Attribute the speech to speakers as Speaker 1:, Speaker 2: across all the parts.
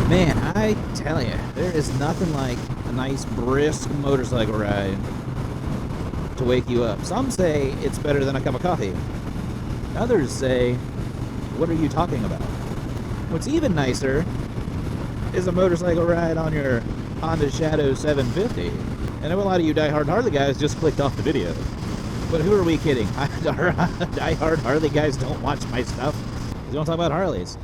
Speaker 1: Man, I tell you, there is nothing like a nice brisk motorcycle ride to wake you up. Some say it's better than a cup of coffee. Others say, what are you talking about? What's even nicer is a motorcycle ride on your Honda Shadow 750. And I know a lot of you diehard Harley guys just clicked off the video. But who are we kidding? Diehard Harley guys don't watch my stuff. They don't talk about Harleys.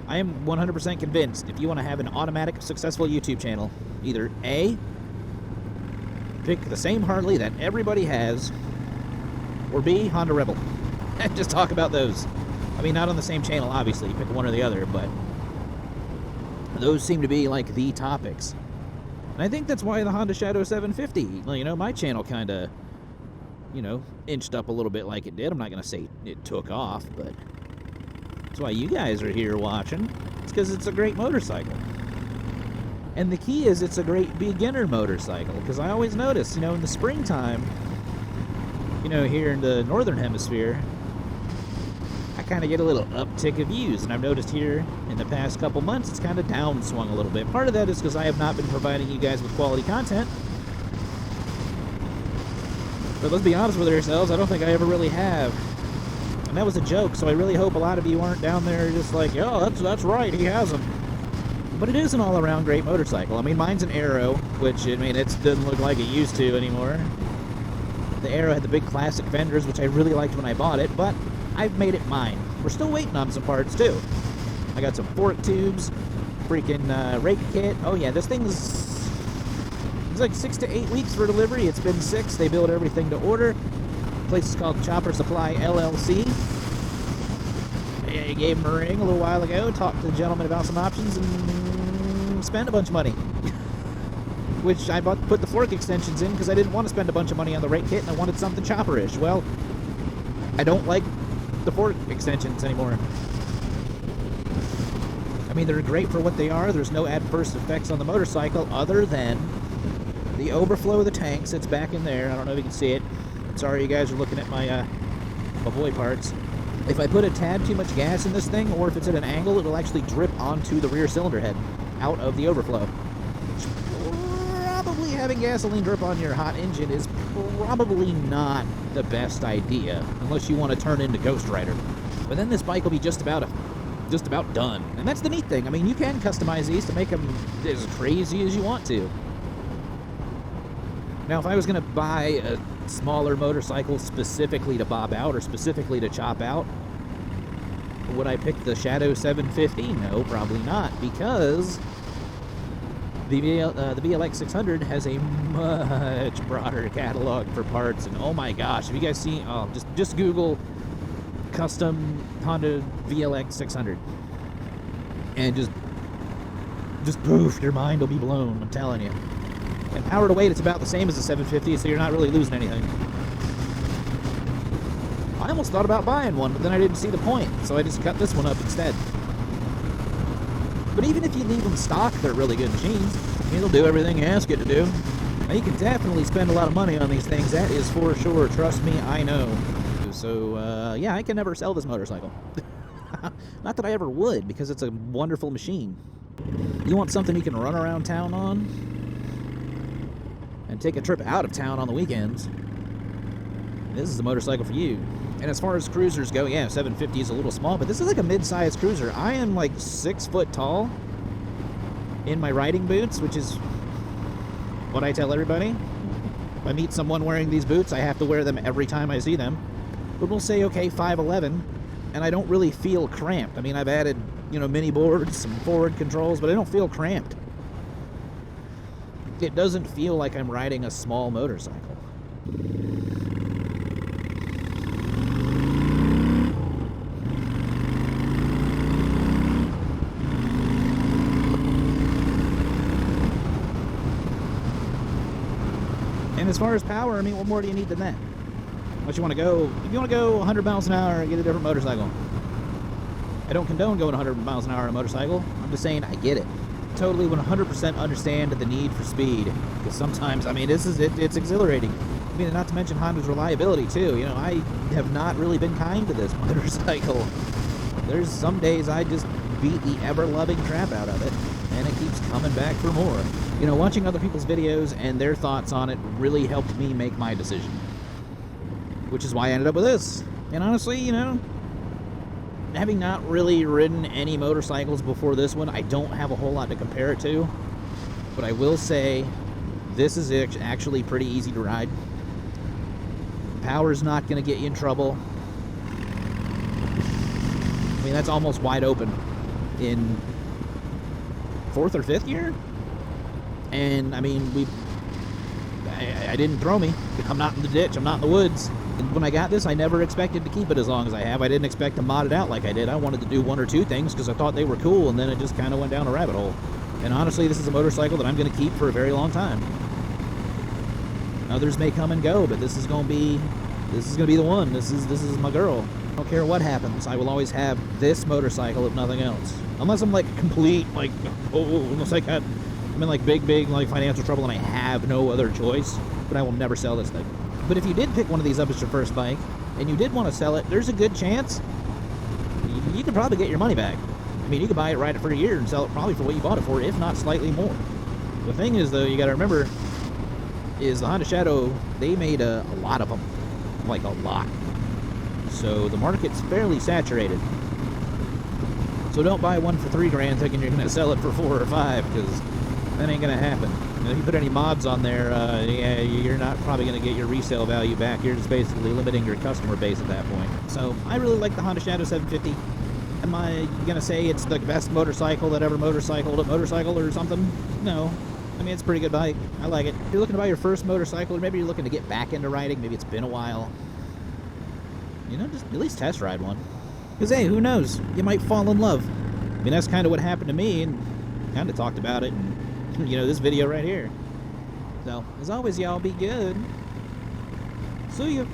Speaker 1: I am 100% convinced if you want to have an automatic, successful YouTube channel, either A, pick the same Harley that everybody has, or B, Honda Rebel. And just talk about those. I mean, not on the same channel, obviously. Pick one or the other, but those seem to be like the topics. And I think that's why the Honda Shadow 750, well, you know, my channel kind of, you know, inched up a little bit like it did. I'm not going to say it took off, but that's why you guys are here watching. It's because it's a great motorcycle. And the key is it's a great beginner motorcycle, because I always notice, you know, in the springtime, you know, here in the northern hemisphere, I kind of get a little uptick of views, and I've noticed here in the past couple months it's kind of downswung a little bit. Part of that is because I have not been providing you guys with quality content. But let's be honest with ourselves, I don't think I ever really have. And that was a joke, so I really hope a lot of you aren't down there just like, oh, that's right, he has them. But it is an all-around great motorcycle. I mean, mine's an Aero, which, I mean, it doesn't look like it used to anymore. The Aero had the big classic fenders, which I really liked when I bought it, but I've made it mine. We're still waiting on some parts, too. I got some fork tubes, freaking rake kit. Oh, yeah, this thing's... It's like 6 to 8 weeks for delivery. It's been 6. They build everything to order. The place is called Chopper Supply LLC. I gave them a ring a little while ago, talked to the gentleman about some options, and spent a bunch of money. Which I put the fork extensions in because I didn't want to spend a bunch of money on the rake kit, and I wanted something chopper-ish. Well, I don't like the fork extensions anymore. I mean, they're great for what they are. There's no adverse effects on the motorcycle other than the overflow of the tank sits back in there. I don't know if you can see it. Sorry, you guys are looking at my boy parts. If I put a tad too much gas in this thing, or if it's at an angle, it'll actually drip onto the rear cylinder head out of the overflow. Probably having gasoline drip on your hot engine is probably not the best idea, unless you want to turn into Ghost Rider. But then this bike will be just about done. And that's the neat thing. I mean, you can customize these to make them as crazy as you want to. Now, if I was going to buy a smaller motorcycle specifically to bob out or specifically to chop out, would I pick the Shadow 750? No, probably not, because the VLX 600 has a much broader catalog for parts, and oh my gosh, have you guys seen? Oh, just Google custom Honda VLX 600, and just poof, your mind will be blown. I'm telling you. And power to weight, it's about the same as the 750, so you're not really losing anything. I almost thought about buying one, but then I didn't see the point, so I just cut this one up instead. But even if you leave them stock, they're really good machines. I mean, they'll do everything you ask it to do. Now, you can definitely spend a lot of money on these things, that is for sure. Trust me, I know. So, yeah, I can never sell this motorcycle. Not that I ever would, because it's a wonderful machine. You want something you can run around town on? And take a trip out of town on the weekends, this is the motorcycle for you. And as far as cruisers go, yeah, 750 is a little small, but this is like a mid-sized cruiser. I am like 6 foot tall in my riding boots, which is what I tell everybody. If I meet someone wearing these boots, I have to wear them every time I see them. But we'll say, okay, 5'11", and I don't really feel cramped. I mean, I've added, you know, mini boards, some forward controls, but I don't feel cramped. It doesn't feel like I'm riding a small motorcycle. And as far as power, I mean, what more do you need than that? Unless you want to go, if you want to go 100 miles an hour, get a different motorcycle. I don't condone going 100 miles an hour on a motorcycle. I'm just saying I get it. Totally 100% understand the need for speed, because sometimes, I mean, it's exhilarating. I mean, not to mention Honda's reliability too. You know, I have not really been kind to this motorcycle. There's some days I just beat the ever-loving crap out of it, and it keeps coming back for more. You know, watching other people's videos and their thoughts on it really helped me make my decision, which is why I ended up with this. And honestly, you know, having not really ridden any motorcycles before this one, I don't have a whole lot to compare it to, but I will say this is actually pretty easy to ride. Power's not going to get you in trouble. I mean, that's almost wide open in 4th or 5th gear. And, I mean, I didn't throw me. I'm not in the ditch. I'm not in the woods. And when I got this, I never expected to keep it as long as I have. I didn't expect to mod it out like I did. I wanted to do 1 or 2 things because I thought they were cool, and then it just kind of went down a rabbit hole. And honestly, this is a motorcycle that I'm going to keep for a very long time. Others may come and go, but this is going to be the one. This is my girl. I don't care what happens. I will always have this motorcycle if nothing else. Unless I'm like complete, like, unless I'm in like big like financial trouble and I have no other choice, but I will never sell this thing. But if you did pick one of these up as your first bike and you did want to sell it, there's a good chance you could probably get your money back. I mean, you could buy it, ride it for a year, and sell it probably for what you bought it for, if not slightly more. The thing is, though, you got to remember, is the Honda Shadow, they made a lot of them, like a lot. So the market's fairly saturated. So don't buy one for $3,000 thinking you're going to sell it for 4 or 5, because that ain't going to happen. And if you put any mods on there, yeah, you're not probably going to get your resale value back. You're just basically limiting your customer base at that point. So I really like the Honda Shadow 750. Am I going to say it's the best motorcycle that ever motorcycled a motorcycle or something? No. I mean, it's a pretty good bike. I like it. If you're looking to buy your first motorcycle, or maybe you're looking to get back into riding, maybe it's been a while, you know, just at least test ride one. Because, hey, who knows? You might fall in love. I mean, that's kind of what happened to me, and kind of talked about it in, you know, this video right here. So, as always, y'all, be good. See ya.